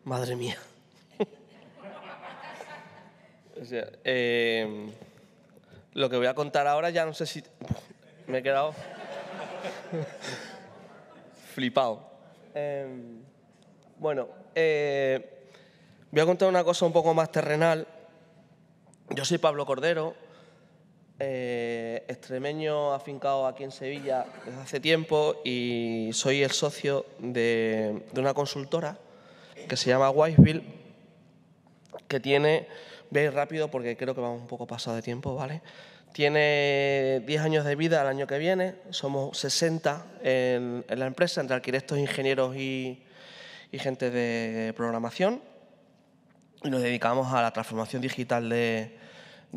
Madre mía. O sea, lo que voy a contar ahora ya no sé si... Me he quedado flipado. Bueno, voy a contar una cosa un poco más terrenal. Yo soy Pablo Cordero, extremeño afincado aquí en Sevilla desde hace tiempo y soy el socio de una consultora que se llama Wiseville, que tiene, voy a ir rápido porque creo que vamos un poco pasado de tiempo, ¿vale? Tiene 10 años de vida el año que viene, somos 60 en la empresa, entre arquitectos, ingenieros y gente de programación, y nos dedicamos a la transformación digital de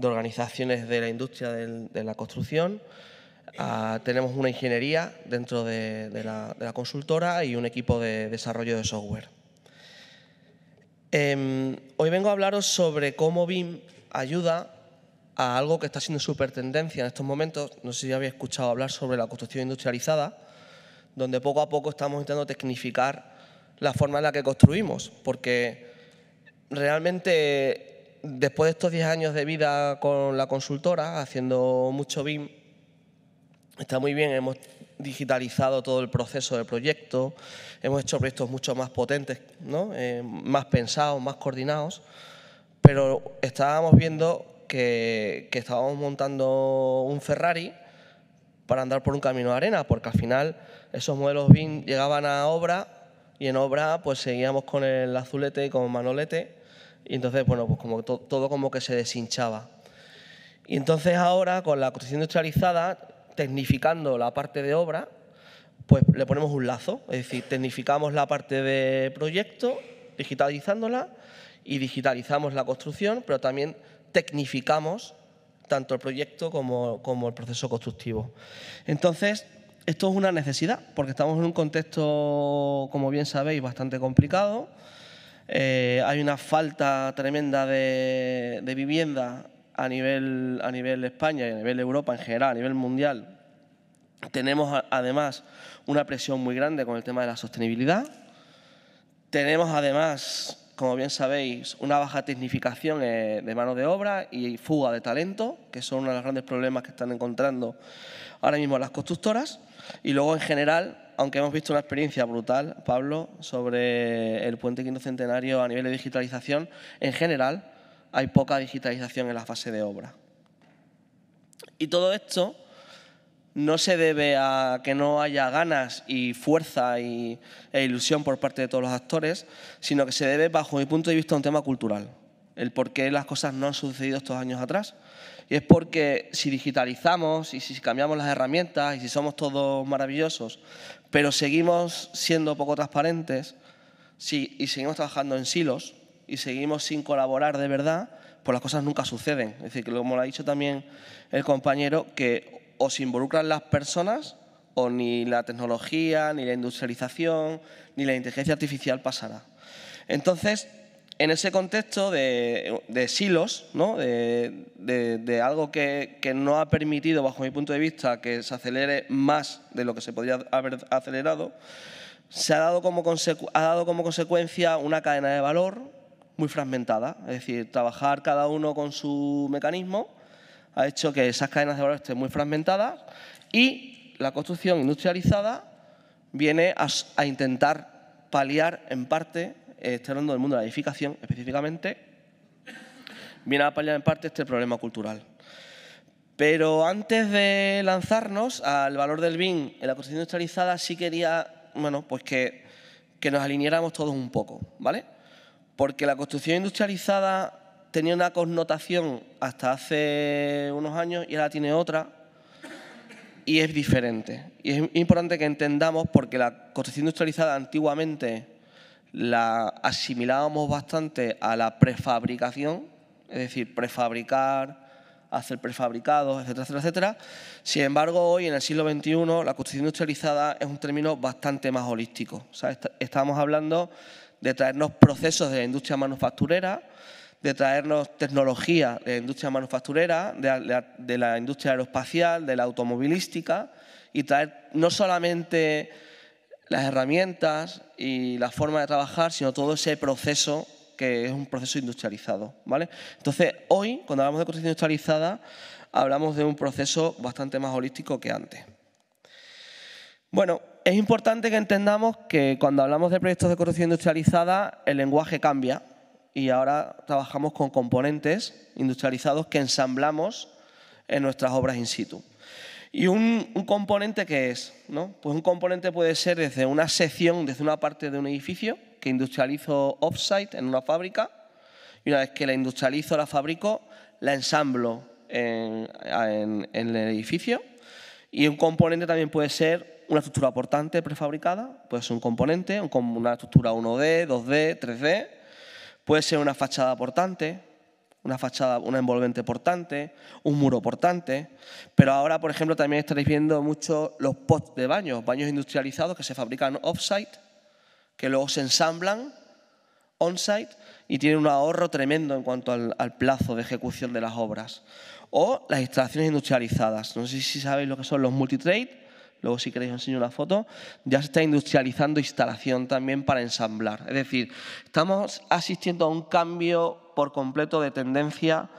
organizaciones de la industria de la construcción. Tenemos una ingeniería dentro de la consultora y un equipo de desarrollo de software. Hoy vengo a hablaros sobre cómo BIM ayuda a algo que está siendo súper tendencia en estos momentos. No sé si habéis escuchado hablar sobre la construcción industrializada, donde poco a poco estamos intentando tecnificar la forma en la que construimos, porque realmente después de estos 10 años de vida con la consultora, haciendo mucho BIM, está muy bien, hemos digitalizado todo el proceso del proyecto, hemos hecho proyectos mucho más potentes, ¿no? Más pensados, más coordinados, pero estábamos viendo que estábamos montando un Ferrari para andar por un camino de arena, porque al final esos modelos BIM llegaban a obra y en obra pues seguíamos con el azulete y con manolete, y entonces bueno, pues como todo como que se deshinchaba. Y entonces ahora con la construcción industrializada, tecnificando la parte de obra, pues le ponemos un lazo, es decir, tecnificamos la parte de proyecto, digitalizándola, y digitalizamos la construcción, pero también tecnificamos tanto el proyecto como el proceso constructivo. Entonces, esto es una necesidad, porque estamos en un contexto, como bien sabéis, bastante complicado. Hay una falta tremenda de vivienda a nivel España y a nivel Europa en general, a nivel mundial. Tenemos además una presión muy grande con el tema de la sostenibilidad. Tenemos además, como bien sabéis, una baja tecnificación de mano de obra y fuga de talento, que son uno de los grandes problemas que están encontrando ahora mismo las constructoras. Y luego, en general, aunque hemos visto una experiencia brutal, Pablo, sobre el puente quinto centenario a nivel de digitalización, en general hay poca digitalización en la fase de obra. Y todo esto no se debe a que no haya ganas y fuerza e ilusión por parte de todos los actores, sino que se debe, bajo mi punto de vista, a un tema cultural. El por qué las cosas no han sucedido estos años atrás. Y es porque si digitalizamos y si cambiamos las herramientas y si somos todos maravillosos, pero seguimos siendo poco transparentes y seguimos trabajando en silos y seguimos sin colaborar de verdad, pues las cosas nunca suceden. Es decir, que como lo ha dicho también el compañero, que o se involucran las personas o ni la tecnología, ni la industrialización, ni la inteligencia artificial pasará. Entonces, en ese contexto de silos, ¿no? de algo que no ha permitido, bajo mi punto de vista, que se acelere más de lo que se podría haber acelerado, se ha dado como consecuencia una cadena de valor muy fragmentada. Es decir, trabajar cada uno con su mecanismo ha hecho que esas cadenas de valor estén muy fragmentadas y la construcción industrializada viene a intentar paliar en parte, estoy hablando del mundo de la edificación específicamente, viene a paliar en parte este problema cultural. Pero antes de lanzarnos al valor del BIM en la construcción industrializada, sí quería, bueno, pues que nos alineáramos todos un poco, ¿vale? Porque la construcción industrializada tenía una connotación hasta hace unos años y ahora tiene otra y es diferente. Y es importante que entendamos, porque la construcción industrializada antiguamente la asimilábamos bastante a la prefabricación, es decir, prefabricar, hacer prefabricados, etcétera, etcétera, etcétera. Sin embargo, hoy, en el siglo XXI, la construcción industrializada es un término bastante más holístico. O sea, estamos hablando de traernos procesos de la industria manufacturera, de traernos tecnología de la industria manufacturera, de la industria aeroespacial, de la automovilística, y traer no solamente las herramientas y la forma de trabajar, sino todo ese proceso que es un proceso industrializado, ¿vale? Entonces, hoy, cuando hablamos de construcción industrializada, hablamos de un proceso bastante más holístico que antes. Bueno, es importante que entendamos que cuando hablamos de proyectos de construcción industrializada, el lenguaje cambia y ahora trabajamos con componentes industrializados que ensamblamos en nuestras obras in situ. ¿Y un componente qué es? ¿No? Pues un componente puede ser desde una sección, desde una parte de un edificio que industrializo off-site en una fábrica y una vez que la industrializo, la fabrico, la ensamblo en el edificio. Y un componente también puede ser una estructura portante prefabricada, puede ser un componente, una estructura 1D, 2D, 3D, puede ser una fachada portante, una envolvente portante, un muro portante, pero ahora, por ejemplo, también estaréis viendo mucho los pods de baños industrializados que se fabrican off-site, que luego se ensamblan on-site y tienen un ahorro tremendo en cuanto al plazo de ejecución de las obras. O las instalaciones industrializadas. No sé si sabéis lo que son los multitrade, luego si queréis os enseño una foto. Ya se está industrializando instalación también para ensamblar. Es decir, estamos asistiendo a un cambio por completo de tendencia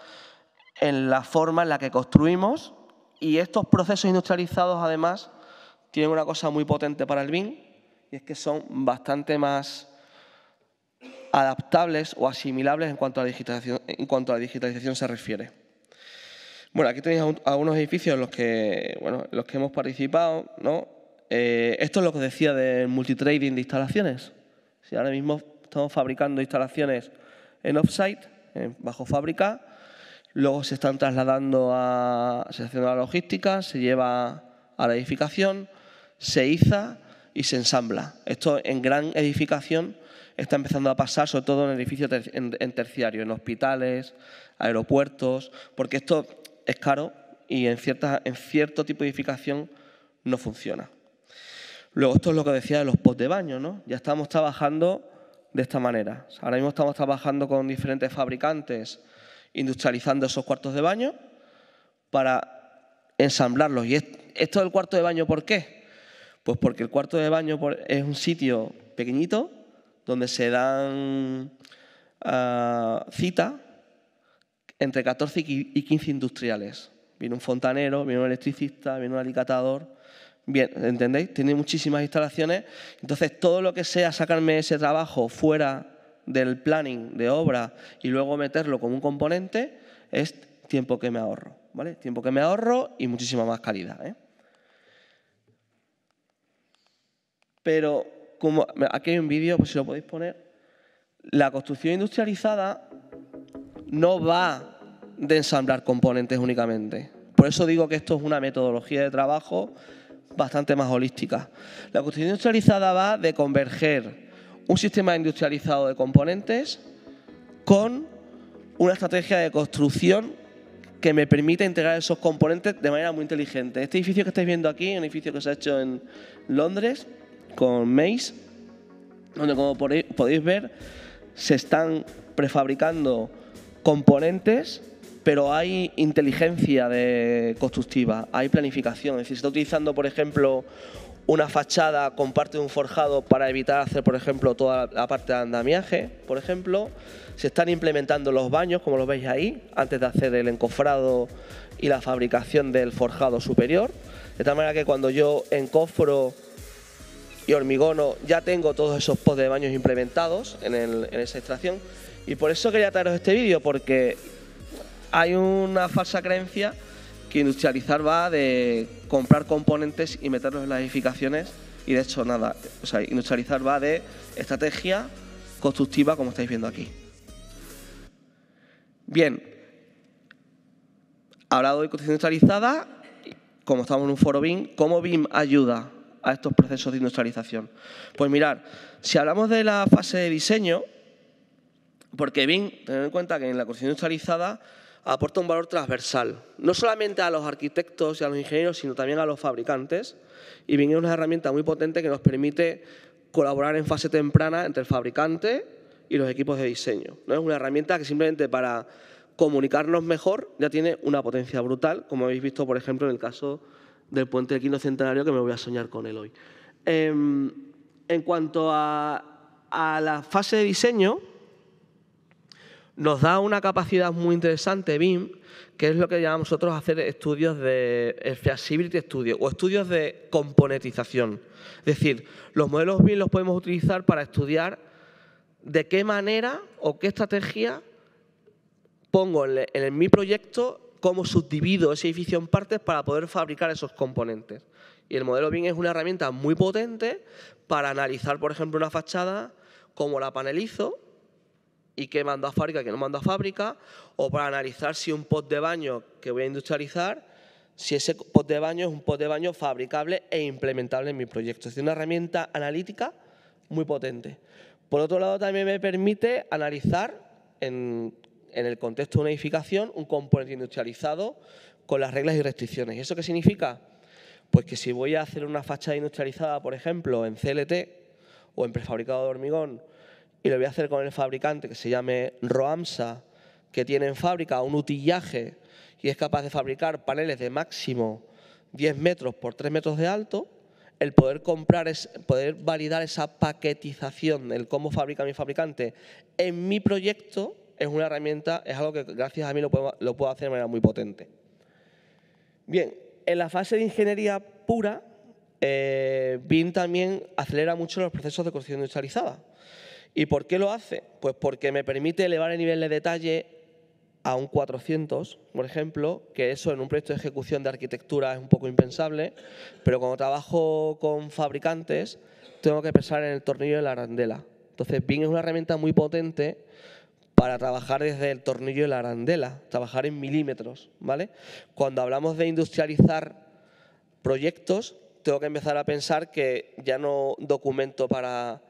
en la forma en la que construimos y estos procesos industrializados además tienen una cosa muy potente para el BIM y es que son bastante más adaptables o asimilables en cuanto a la digitalización se refiere. Bueno, aquí tenéis algunos edificios en los que hemos participado, ¿no? Esto es lo que os decía del multitrading de instalaciones. Si ahora mismo estamos fabricando instalaciones en off-site, bajo fábrica, luego se están trasladando se hace la logística, se lleva a la edificación, se iza y se ensambla. Esto en gran edificación está empezando a pasar, sobre todo en edificios en terciario, en hospitales, aeropuertos, porque esto es caro y en cierto tipo de edificación no funciona. Luego, esto es lo que decía de los pods de baño, ¿no? Ya estamos trabajando de esta manera. Ahora mismo estamos trabajando con diferentes fabricantes industrializando esos cuartos de baño para ensamblarlos. ¿Y esto del cuarto de baño por qué? Pues porque el cuarto de baño es un sitio pequeñito donde se dan cita entre 14 y 15 industriales. Viene un fontanero, viene un electricista, viene un alicatador. Bien, ¿entendéis? Tiene muchísimas instalaciones. Entonces, todo lo que sea sacarme ese trabajo fuera del planning de obra y luego meterlo como un componente es tiempo que me ahorro, ¿vale? Tiempo que me ahorro y muchísima más calidad, ¿eh? Pero, como aquí hay un vídeo, pues si lo podéis poner, la construcción industrializada no va de ensamblar componentes únicamente. Por eso digo que esto es una metodología de trabajo bastante más holística. La construcción industrializada va de converger un sistema industrializado de componentes con una estrategia de construcción que me permite integrar esos componentes de manera muy inteligente. Este edificio que estáis viendo aquí es un edificio que se ha hecho en Londres con Mace, donde, como podéis ver, se están prefabricando componentes, pero hay inteligencia constructiva, hay planificación. Es decir, se está utilizando, por ejemplo, una fachada con parte de un forjado para evitar hacer, por ejemplo, toda la parte de andamiaje, por ejemplo. Se están implementando los baños, como lo veis ahí, antes de hacer el encofrado y la fabricación del forjado superior. De tal manera que cuando yo encofro y hormigono ya tengo todos esos pods de baños implementados en esa extracción. Y por eso quería traeros este vídeo, porque hay una falsa creencia que industrializar va de comprar componentes y meterlos en las edificaciones y de hecho nada. O sea, industrializar va de estrategia constructiva, como estáis viendo aquí. Bien, hablado de construcción industrializada, como estamos en un foro BIM, ¿cómo BIM ayuda a estos procesos de industrialización? Pues mirad, si hablamos de la fase de diseño, porque BIM, tened en cuenta que en la construcción industrializada aporta un valor transversal, no solamente a los arquitectos y a los ingenieros, sino también a los fabricantes. Y BIM es una herramienta muy potente que nos permite colaborar en fase temprana entre el fabricante y los equipos de diseño. No es una herramienta que simplemente para comunicarnos mejor ya tiene una potencia brutal, como habéis visto, por ejemplo, en el caso del puente del Quinto Centenario, que me voy a soñar con él hoy. En cuanto a la fase de diseño, nos da una capacidad muy interesante BIM, que es lo que llamamos nosotros hacer estudios de feasibility studio o estudios de componentización. Es decir, los modelos BIM los podemos utilizar para estudiar de qué manera o qué estrategia pongo en mi proyecto, cómo subdivido ese edificio en partes para poder fabricar esos componentes. Y el modelo BIM es una herramienta muy potente para analizar, por ejemplo, una fachada, cómo la panelizo y qué mando a fábrica y qué no mando a fábrica, o para analizar si un pot de baño que voy a industrializar, si ese pot de baño es un pot de baño fabricable e implementable en mi proyecto. Es una herramienta analítica muy potente. Por otro lado, también me permite analizar en el contexto de una edificación un componente industrializado con las reglas y restricciones. ¿Y eso qué significa? Pues que si voy a hacer una fachada industrializada, por ejemplo, en CLT o en prefabricado de hormigón, y lo voy a hacer con el fabricante que se llame Roamsa, que tiene en fábrica un utillaje y es capaz de fabricar paneles de máximo 10 metros por 3 metros de alto, el poder validar esa paquetización, el cómo fabrica mi fabricante en mi proyecto, es una herramienta, es algo que gracias a mí lo puedo hacer de manera muy potente. Bien, en la fase de ingeniería pura, BIM también acelera mucho los procesos de construcción industrializada. ¿Y por qué lo hace? Pues porque me permite elevar el nivel de detalle a un 400, por ejemplo, que eso en un proyecto de ejecución de arquitectura es un poco impensable, pero cuando trabajo con fabricantes tengo que pensar en el tornillo de la arandela. Entonces, BIM es una herramienta muy potente para trabajar desde el tornillo de la arandela, trabajar en milímetros, ¿vale? Cuando hablamos de industrializar proyectos, tengo que empezar a pensar que ya no documento para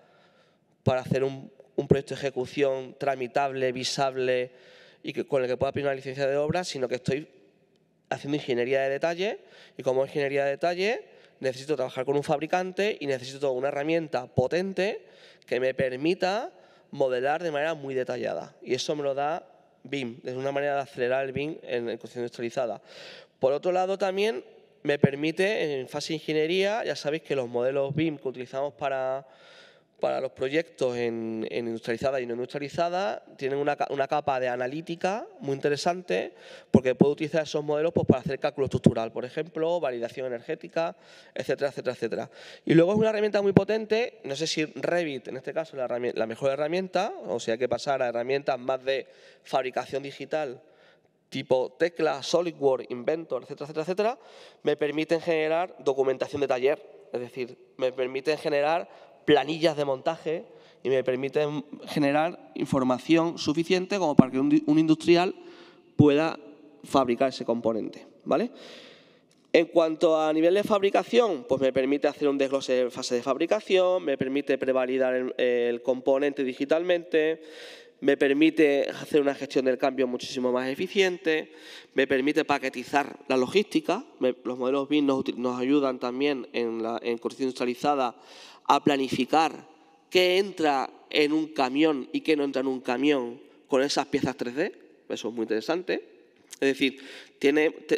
hacer un proyecto de ejecución tramitable, visable y con el que pueda pedir una licencia de obra, sino que estoy haciendo ingeniería de detalle y como ingeniería de detalle necesito trabajar con un fabricante y necesito una herramienta potente que me permita modelar de manera muy detallada. Y eso me lo da BIM, es una manera de acelerar el BIM en construcción industrializada. Por otro lado, también me permite, en fase de ingeniería, ya sabéis que los modelos BIM que utilizamos para los proyectos en industrializada y no industrializada tienen una capa de analítica muy interesante porque puedo utilizar esos modelos pues, para hacer cálculo estructural, por ejemplo, validación energética, etcétera, etcétera, etcétera. Y luego es una herramienta muy potente, no sé si Revit en este caso es la mejor herramienta, o si hay que pasar a herramientas más de fabricación digital tipo Tecla, SolidWorks, Inventor, etcétera, etcétera, etcétera, me permiten generar documentación de taller, es decir, me permiten generar planillas de montaje y me permiten generar información suficiente como para que un industrial pueda fabricar ese componente, ¿vale? En cuanto a nivel de fabricación, pues me permite hacer un desglose de fase de fabricación, me permite prevalidar el componente digitalmente, me permite hacer una gestión del cambio muchísimo más eficiente, me permite paquetizar la logística. Los modelos BIM nos ayudan también en construcción industrializada a planificar qué entra en un camión y qué no entra en un camión con esas piezas 3D. Eso es muy interesante. Es decir,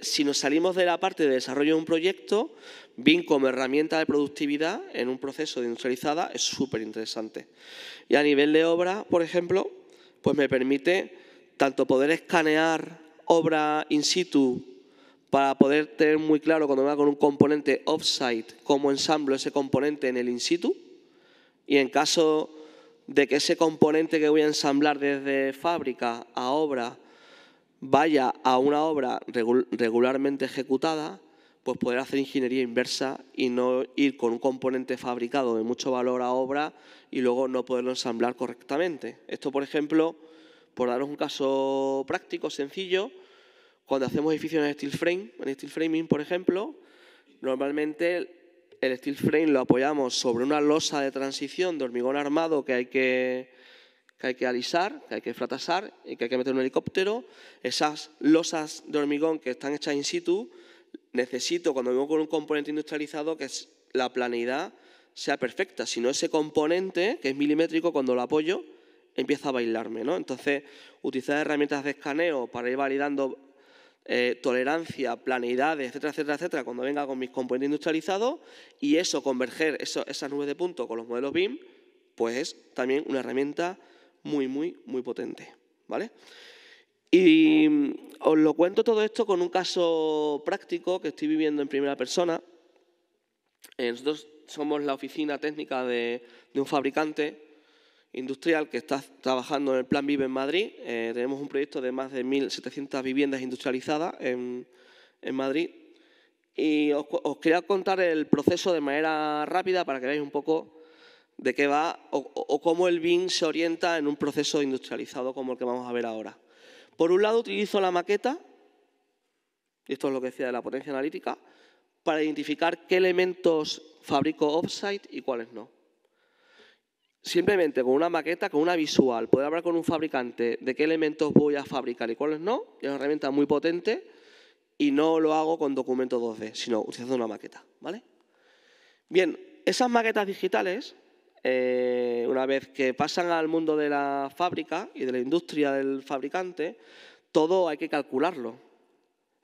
si nos salimos de la parte de desarrollo de un proyecto, BIM como herramienta de productividad en un proceso de industrializada es súper interesante. Y a nivel de obra, por ejemplo, pues me permite tanto poder escanear obra in situ para poder tener muy claro cuando me va con un componente off-site cómo ensamblo ese componente en el in situ y en caso de que ese componente que voy a ensamblar desde fábrica a obra vaya a una obra regularmente ejecutada, pues poder hacer ingeniería inversa y no ir con un componente fabricado de mucho valor a obra y luego no poderlo ensamblar correctamente. Esto, por ejemplo, por daros un caso práctico, sencillo, cuando hacemos edificios en steel frame, en steel framing, por ejemplo, normalmente el steel frame lo apoyamos sobre una losa de transición de hormigón armado que hay que alisar, que hay que fratasar y que hay que meter en un helicóptero. Esas losas de hormigón que están hechas in situ, necesito, cuando vengo con un componente industrializado, que la planeidad sea perfecta. Si no, ese componente, que es milimétrico, cuando lo apoyo, empieza a bailarme, ¿no? Entonces, utilizar herramientas de escaneo para ir validando tolerancia, planeidades, etcétera, etcétera, etcétera, cuando venga con mis componentes industrializados, y eso, converger esas nubes de puntos con los modelos BIM, pues es también una herramienta muy, muy, muy potente, ¿vale? Y os lo cuento todo esto con un caso práctico que estoy viviendo en primera persona. Nosotros somos la oficina técnica de un fabricante industrial que está trabajando en el Plan Vive en Madrid. Tenemos un proyecto de más de 1.700 viviendas industrializadas en Madrid. Y os quería contar el proceso de manera rápida para que veáis un poco de qué va o cómo el BIM se orienta en un proceso industrializado como el que vamos a ver ahora. Por un lado, utilizo la maqueta, y esto es lo que decía de la potencia analítica, para identificar qué elementos fabrico off-site y cuáles no. Simplemente con una maqueta, con una visual, poder hablar con un fabricante de qué elementos voy a fabricar y cuáles no, es una herramienta muy potente y no lo hago con documentos 2D, sino utilizando una maqueta, ¿vale? Bien, esas maquetas digitales, una vez que pasan al mundo de la fábrica y de la industria del fabricante, todo hay que calcularlo.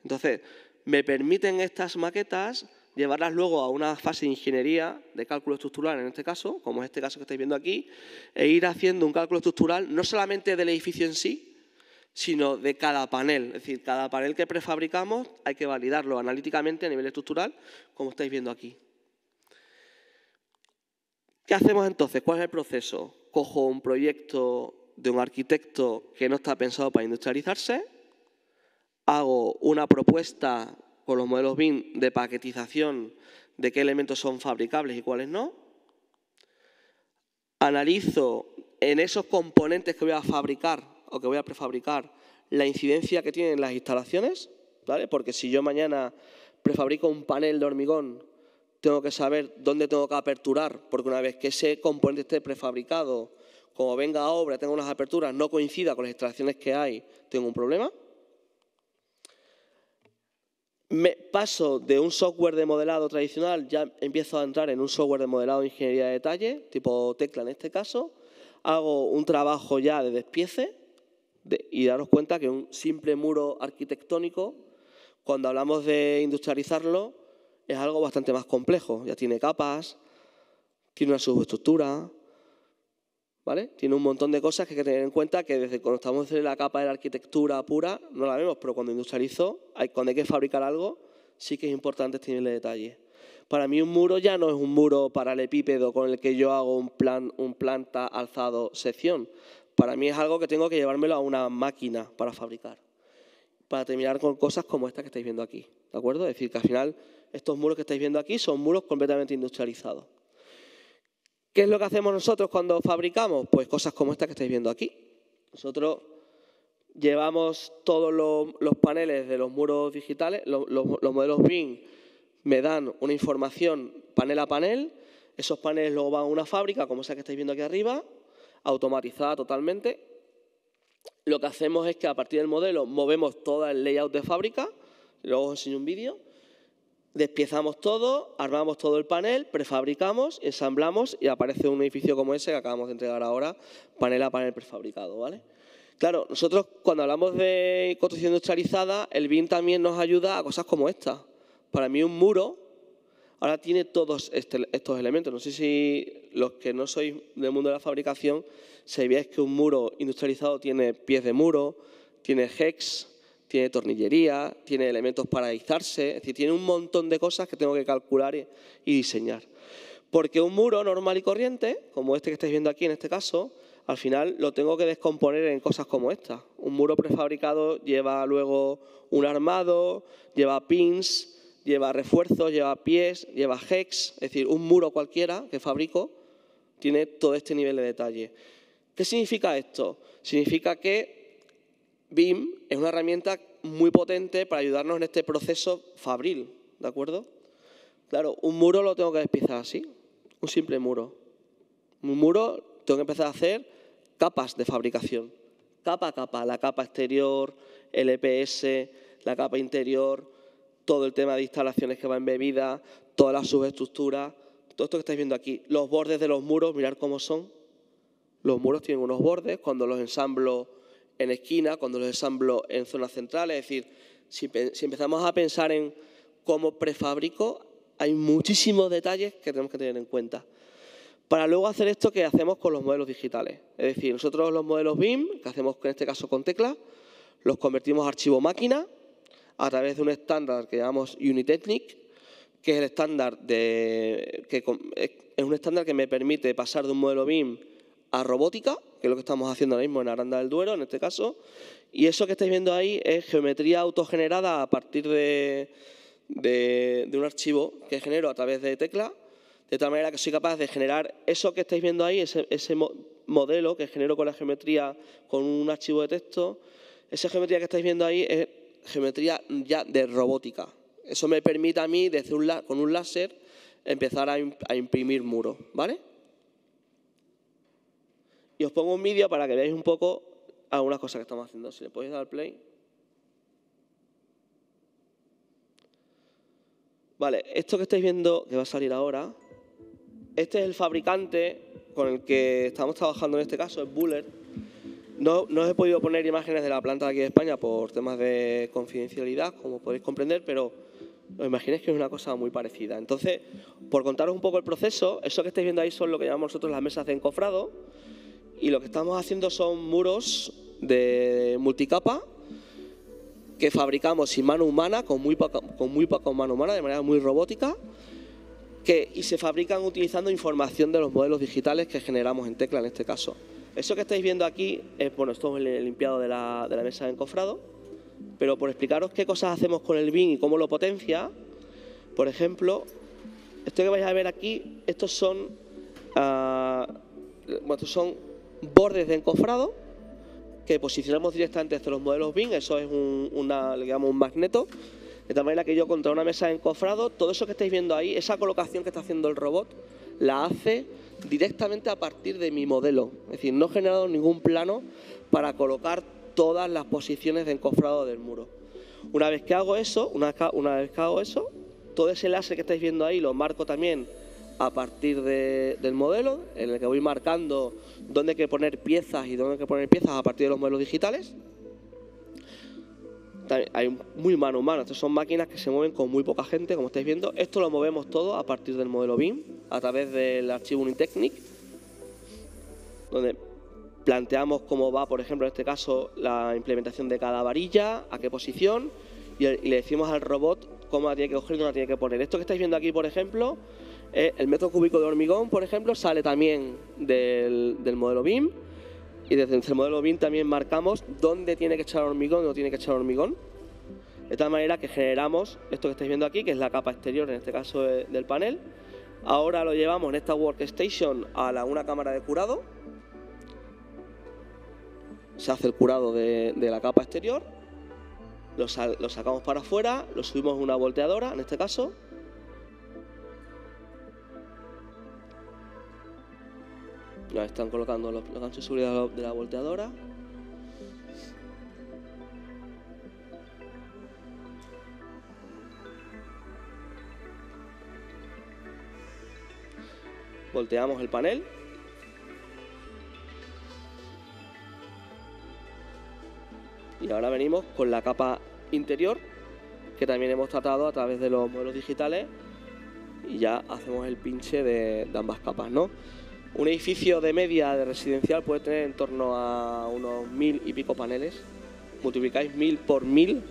Entonces, me permiten estas maquetas llevarlas luego a una fase de ingeniería de cálculo estructural, en este caso, como es este caso que estáis viendo aquí, e ir haciendo un cálculo estructural no solamente del edificio en sí, sino de cada panel. Es decir, cada panel que prefabricamos hay que validarlo analíticamente a nivel estructural, como estáis viendo aquí. ¿Qué hacemos entonces? ¿Cuál es el proceso? Cojo un proyecto de un arquitecto que no está pensado para industrializarse, hago una propuesta con los modelos BIM de paquetización de qué elementos son fabricables y cuáles no. Analizo en esos componentes que voy a fabricar o que voy a prefabricar la incidencia que tienen las instalaciones, ¿vale? Porque si yo mañana prefabrico un panel de hormigón, tengo que saber dónde tengo que aperturar, porque una vez que ese componente esté prefabricado, como venga a obra, tenga unas aperturas, no coincida con las instalaciones que hay, tengo un problema. Me paso de un software de modelado tradicional, ya empiezo a entrar en un software de modelado de ingeniería de detalle, tipo Tecla en este caso, hago un trabajo ya de despiece y daros cuenta que un simple muro arquitectónico, cuando hablamos de industrializarlo, es algo bastante más complejo. Ya tiene capas, tiene una subestructura, ¿vale? Tiene un montón de cosas que hay que tener en cuenta que desde cuando estamos en la capa de la arquitectura pura no la vemos, pero cuando industrializo, cuando hay que fabricar algo, sí que es importante este nivel de detalle. Para mí un muro ya no es un muro paralelepípedo con el que yo hago un planta, alzado, sección. Para mí es algo que tengo que llevármelo a una máquina para fabricar. Para terminar con cosas como esta que estáis viendo aquí, ¿de acuerdo? Es decir, que al final estos muros que estáis viendo aquí son muros completamente industrializados. ¿Qué es lo que hacemos nosotros cuando fabricamos? Pues cosas como esta que estáis viendo aquí. Nosotros llevamos todos los paneles de los muros digitales, los modelos BIM me dan una información panel a panel, esos paneles luego van a una fábrica, como esa que estáis viendo aquí arriba, automatizada totalmente. Lo que hacemos es que a partir del modelo movemos todo el layout de fábrica, luego os enseño un vídeo, despiezamos todo, armamos todo el panel, prefabricamos, ensamblamos y aparece un edificio como ese que acabamos de entregar ahora, panel a panel prefabricado, ¿vale? Claro, nosotros cuando hablamos de construcción industrializada, el BIM también nos ayuda a cosas como esta. Para mí un muro ahora tiene todos estos elementos. No sé si los que no sois del mundo de la fabricación sabíais que un muro industrializado tiene pies de muro, tiene hex, tiene tornillería, tiene elementos para izarse, es decir, tiene un montón de cosas que tengo que calcular y diseñar. Porque un muro normal y corriente, como este que estáis viendo aquí en este caso, al final lo tengo que descomponer en cosas como esta. Un muro prefabricado lleva luego un armado, lleva pins, lleva refuerzos, lleva pies, lleva hex, es decir, un muro cualquiera que fabrico tiene todo este nivel de detalle. ¿Qué significa esto? Significa que BIM es una herramienta muy potente para ayudarnos en este proceso fabril, ¿de acuerdo? Claro, un muro lo tengo que despiezar así, un simple muro. Un muro tengo que empezar a hacer capas de fabricación, capa a capa, la capa exterior, el EPS, la capa interior, todo el tema de instalaciones que va embebida, todas las subestructuras, todo esto que estáis viendo aquí. Los bordes de los muros, mirad cómo son. Los muros tienen unos bordes, cuando los ensamblo en esquina, cuando los ensamblo en zonas centrales, es decir, Si empezamos a pensar en cómo prefabrico, hay muchísimos detalles que tenemos que tener en cuenta. Para luego hacer esto que hacemos con los modelos digitales. Es decir, nosotros los modelos BIM, que hacemos en este caso con tecla, los convertimos a archivo máquina a través de un estándar que llamamos Unitechnic, que es el estándar es un estándar que me permite pasar de un modelo BIM a robótica, que es lo que estamos haciendo ahora mismo en Aranda del Duero, en este caso. Y eso que estáis viendo ahí es geometría autogenerada a partir de un archivo que genero a través de tecla, de tal manera que soy capaz de generar eso que estáis viendo ahí, ese modelo que genero con la geometría, con un archivo de texto. Esa geometría que estáis viendo ahí es geometría ya de robótica. Eso me permite a mí, con un láser, empezar a imprimir muros, ¿vale? Y os pongo un vídeo para que veáis un poco algunas cosas que estamos haciendo. Si le podéis dar al play. Vale, esto que estáis viendo, que va a salir ahora, este es el fabricante con el que estamos trabajando en este caso, es Buller. No os he podido poner imágenes de la planta de aquí de España por temas de confidencialidad, como podéis comprender, pero os imaginéis que es una cosa muy parecida. Entonces, por contaros un poco el proceso, eso que estáis viendo ahí son lo que llamamos nosotros las mesas de encofrado, y lo que estamos haciendo son muros de multicapa que fabricamos sin mano humana, con muy poca mano humana, de manera muy robótica, y se fabrican utilizando información de los modelos digitales que generamos en tecla en este caso. Eso que estáis viendo aquí es, bueno, esto es el limpiado de la mesa de encofrado, pero por explicaros qué cosas hacemos con el BIM y cómo lo potencia, por ejemplo, esto que vais a ver aquí, estos son bordes de encofrado que posicionamos directamente entre los modelos BIM, eso es le llamamos un magneto, de tal manera que yo contra una mesa de encofrado, todo eso que estáis viendo ahí, esa colocación que está haciendo el robot, la hace directamente a partir de mi modelo. Es decir, no he generado ningún plano para colocar todas las posiciones de encofrado del muro. Una vez que hago eso, todo ese láser que estáis viendo ahí lo marco también a partir del modelo, en el que voy marcando dónde hay que poner piezas y dónde hay que poner piezas a partir de los modelos digitales. Hay muy mano humana, estas son máquinas que se mueven con muy poca gente, como estáis viendo. Esto lo movemos todo a partir del modelo BIM, a través del archivo Unitechnic, donde planteamos cómo va, por ejemplo, en este caso, la implementación de cada varilla, a qué posición, y le decimos al robot cómo la tiene que coger y dónde la tiene que poner. Esto que estáis viendo aquí, por ejemplo, el metro cúbico de hormigón, por ejemplo, sale también del modelo BIM, y desde el modelo BIM también marcamos dónde tiene que echar hormigón y no tiene que echar hormigón, de tal manera que generamos esto que estáis viendo aquí, que es la capa exterior, en este caso del panel. Ahora lo llevamos en esta workstation a una cámara de curado. Se hace el curado de la capa exterior, lo sacamos para afuera, lo subimos a una volteadora, en este caso. Ya están colocando los ganchos de seguridad de la volteadora. Volteamos el panel. Y ahora venimos con la capa interior, que también hemos tratado a través de los modelos digitales, y ya hacemos el pinche de ambas capas, ¿no? Un edificio de media de residencial puede tener en torno a unos 1000 y pico paneles. Multiplicáis 1000 por 1000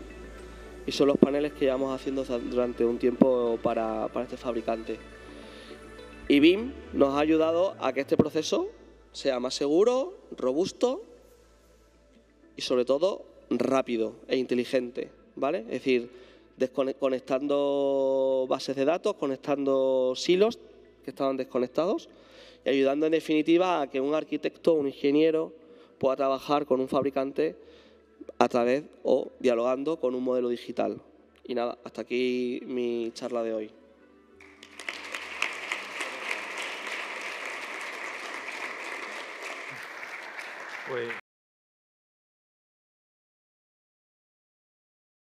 y son los paneles que llevamos haciendo durante un tiempo para este fabricante. Y BIM nos ha ayudado a que este proceso sea más seguro, robusto y sobre todo rápido e inteligente, ¿vale? Es decir, conectando bases de datos, conectando silos que estaban desconectados y ayudando en definitiva a que un arquitecto o un ingeniero pueda trabajar con un fabricante a través o dialogando con un modelo digital. Y nada, hasta aquí mi charla de hoy. Pues